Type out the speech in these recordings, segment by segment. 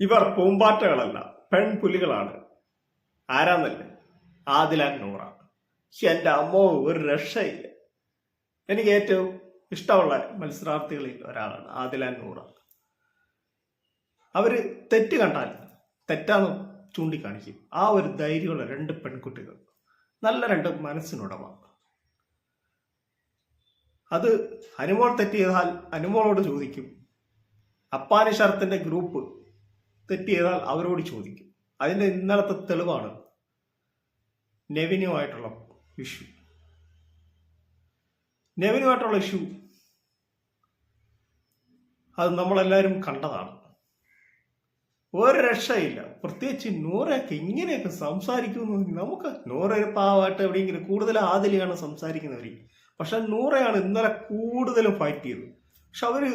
ഇവർ പൂമ്പാറ്റകളല്ല, പെൺപുലികളാണ്. ആരാന്നല്ലേ? ആദില നൂറ. എന്റെ അമ്മോ, ഒരു രക്ഷയില്ല. എനിക്ക് ഏറ്റവും ഇഷ്ടമുള്ള മത്സരാർത്ഥികളിൽ ഒരാളാണ് ആദില നൂറ. അവര് തെറ്റ് കണ്ടാൽ തെറ്റാന്ന് ചൂണ്ടിക്കാണിക്കും. ആ ഒരു ധൈര്യമുള്ള രണ്ട് പെൺകുട്ടികൾ, നല്ല രണ്ട് മനസ്സിനുടമ. അത് അനുമോൾ തെറ്റ് ചെയ്താൽ അനുമോളോട് ചോദിക്കും. അപ്പാനി ശരത്തിന്റെ ഗ്രൂപ്പ് തെറ്റ് ചെയ്താൽ അവരോട് ചോദിക്കും. അതിന്റെ ഇന്നലത്തെ തെളിവാണ് നെവിനുമായിട്ടുള്ള ഇഷ്യൂ. നെവിനുമായിട്ടുള്ള ഇഷ്യൂ അത് നമ്മളെല്ലാവരും കണ്ടതാണ്. ഒരു രക്ഷയില്ല. പ്രത്യേകിച്ച് നൂറയൊക്കെ ഇങ്ങനെയൊക്കെ സംസാരിക്കുന്നു. നമുക്ക് നൂറ ഒരു പാവമായിട്ട് എവിടെയെങ്കിലും കൂടുതൽ ആദിലിയാണ് സംസാരിക്കുന്നവര്. പക്ഷെ നൂറയാണ് ഇന്നലെ കൂടുതലും ഫൈറ്റ് ചെയ്തത്. പക്ഷെ അവര്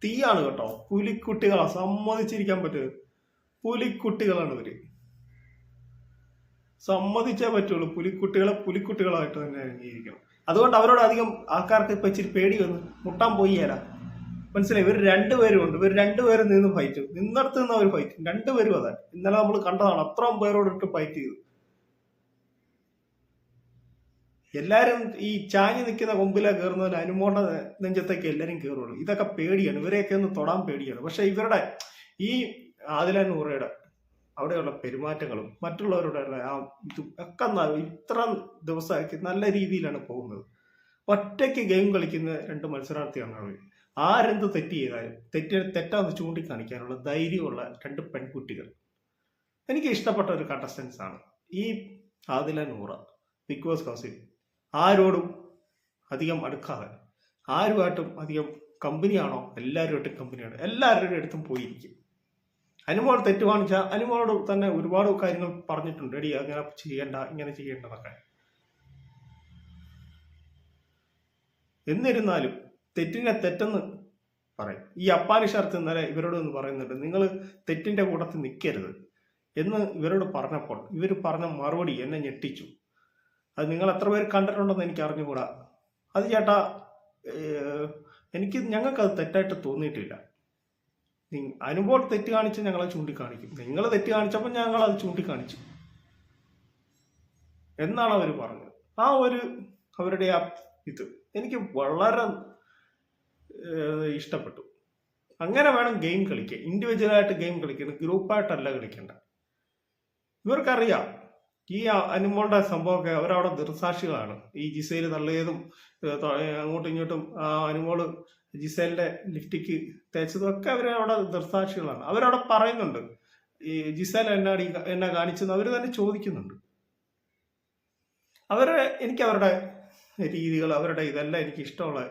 തീയാണ് കേട്ടോ. പുലിക്കുട്ടികളാ, സമ്മതിച്ചിരിക്കാൻ പറ്റുക. പുലിക്കുട്ടികളാണ് ഇവര്, സമ്മതിച്ചേ പറ്റുള്ളൂ. പുലിക്കുട്ടികളായിട്ട് തന്നെ അംഗീകരിക്കണം. അതുകൊണ്ട് അവരോട് അധികം ആൾക്കാർക്ക് ഇപ്പൊ ഇച്ചിരി പേടി വന്നു മുട്ടാൻ പോയി തരാം. മനസ്സിലായി? ഇവർ രണ്ടുപേരും ഉണ്ട്. ഇവർ രണ്ടുപേരും നിന്ന് ഫൈറ്റ്, നിന്നടുത്ത് നിന്ന് അവർ ഫൈറ്റ്. രണ്ടുപേരും അതെ, ഇന്നലെ നമ്മൾ കണ്ടതാണ്. അത്രയും പേരോടിട്ട് ഫൈറ്റ് ചെയ്തു. എല്ലാരും ഈ ചാഞ്ഞു നിൽക്കുന്ന കൊമ്പിലെ കയറുന്നതിൽ അനുമോണ്ട നെഞ്ചത്തേക്ക് എല്ലാരും കയറുള്ളൂ. ഇതൊക്കെ പേടിയാണ്, ഇവരെയൊക്കെ ഒന്ന് തൊടാൻ പേടിയാണ്. പക്ഷെ ഇവരുടെ ഈ ആദില നൂറയുടെ അവിടെയുള്ള പെരുമാറ്റങ്ങളും മറ്റുള്ളവരുടെ ആ ഇതും ഒക്കെ ഇത്ര ദിവസമാക്കി നല്ല രീതിയിലാണ് പോകുന്നത്. ഒറ്റയ്ക്ക് ഗെയിം കളിക്കുന്ന രണ്ട് മത്സരാർത്ഥിയാണ് അവർ. ആരെന്ത് തെറ്റ് ചെയ്താലും തെറ്റാന്ന് ചൂണ്ടിക്കാണിക്കാനുള്ള ധൈര്യമുള്ള രണ്ട് പെൺകുട്ടികൾ. എനിക്ക് ഇഷ്ടപ്പെട്ട ഒരു കണ്ടസ്റ്റൻസ് ആണ് ഈ ആദില നൂറ. ബിഗ് ബോസ് ഹൗസിൽ ആരോടും അധികം അടുക്കാതെ, ആരുമായിട്ടും അധികം കമ്പനിയാണോ എല്ലാവരുമായിട്ടും കമ്പനിയാണ്. എല്ലാവരുടെ അടുത്തും പോയിരിക്കും. അനുമോൾ തെറ്റ് കാണിച്ചാൽ അനുമോളോട് തന്നെ ഒരുപാട് കാര്യങ്ങൾ പറഞ്ഞിട്ടുണ്ട്. എടി അങ്ങനെ ചെയ്യണ്ട, ഇങ്ങനെ ചെയ്യേണ്ടതൊക്കെ. എന്നിരുന്നാലും തെറ്റിനെ തെറ്റെന്ന് പറയും. ഈ അപ്പാനി ശരത്ത് ഇന്നലെ ഇവരോട് ഒന്ന് പറയുന്നുണ്ട്, നിങ്ങൾ തെറ്റിന്റെ കൂട്ടത്തിൽ നിൽക്കരുത് എന്ന് ഇവരോട് പറഞ്ഞപ്പോൾ ഇവർ പറഞ്ഞ മറുപടി എന്നെ ഞെട്ടിച്ചു. അത് നിങ്ങൾ എത്ര പേര് കണ്ടിട്ടുണ്ടെന്ന് എനിക്ക് അറിഞ്ഞുകൂടാ. അത് ചേട്ടാ, ഞങ്ങൾക്കത് തെറ്റായിട്ട് തോന്നിയിട്ടില്ല. അനുമോൾ തെറ്റ് കാണിച്ച് ഞങ്ങളെ ചൂണ്ടിക്കാണിക്കും. നിങ്ങൾ തെറ്റ് കാണിച്ചപ്പോൾ ഞങ്ങളത് ചൂണ്ടിക്കാണിച്ചു എന്നാണ് അവർ പറഞ്ഞത്. ആ ഒരു അവരുടെ ആ ഇത് എനിക്ക് വളരെ ഇഷ്ടപ്പെട്ടു. അങ്ങനെ വേണം ഗെയിം കളിക്കുക. ഇൻഡിവിജ്വലായിട്ട് ഗെയിം കളിക്കണം, ഗ്രൂപ്പായിട്ടല്ല കളിക്കേണ്ട. ഇവർക്കറിയാം ഈ അനുമോളുടെ സംഭവമൊക്കെ. അവരവിടെ ദൃസാക്ഷികളാണ്. ഈ ജിസേല് തള്ളിയതും അങ്ങോട്ടും ഇങ്ങോട്ടും അനുമോള് ജിസേലിന്റെ ലിഫ്റ്റിക്ക് തേച്ചതും ഒക്കെ അവരവിടെ ദൃസാക്ഷികളാണ്. അവരവിടെ പറയുന്നുണ്ട് ഈ ജിസേൽ എന്നെ കാണിച്ചെന്ന് അവർ തന്നെ ചോദിക്കുന്നുണ്ട്. എനിക്ക് അവരുടെ രീതികൾ, അവരുടെ ഇതെല്ലാം എനിക്ക് ഇഷ്ടമുള്ള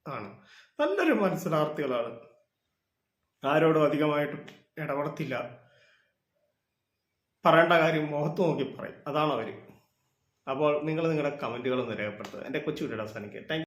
ആണ്. നല്ലൊരു മത്സരാർത്ഥികളാണ്. ആരോടും അധികമായിട്ട് ഇടപെടത്തില്ല. പറയേണ്ട കാര്യം മുഖത്ത് നോക്കി പറയും. അതാണ് അവര്. അപ്പോൾ നിങ്ങൾ നിങ്ങളുടെ കമന്റുകളൊന്ന് രേഖപ്പെടുത്തുക. എൻ്റെ കൊച്ചു വീഡിയോ അവസാനിക്കുക. Thank you.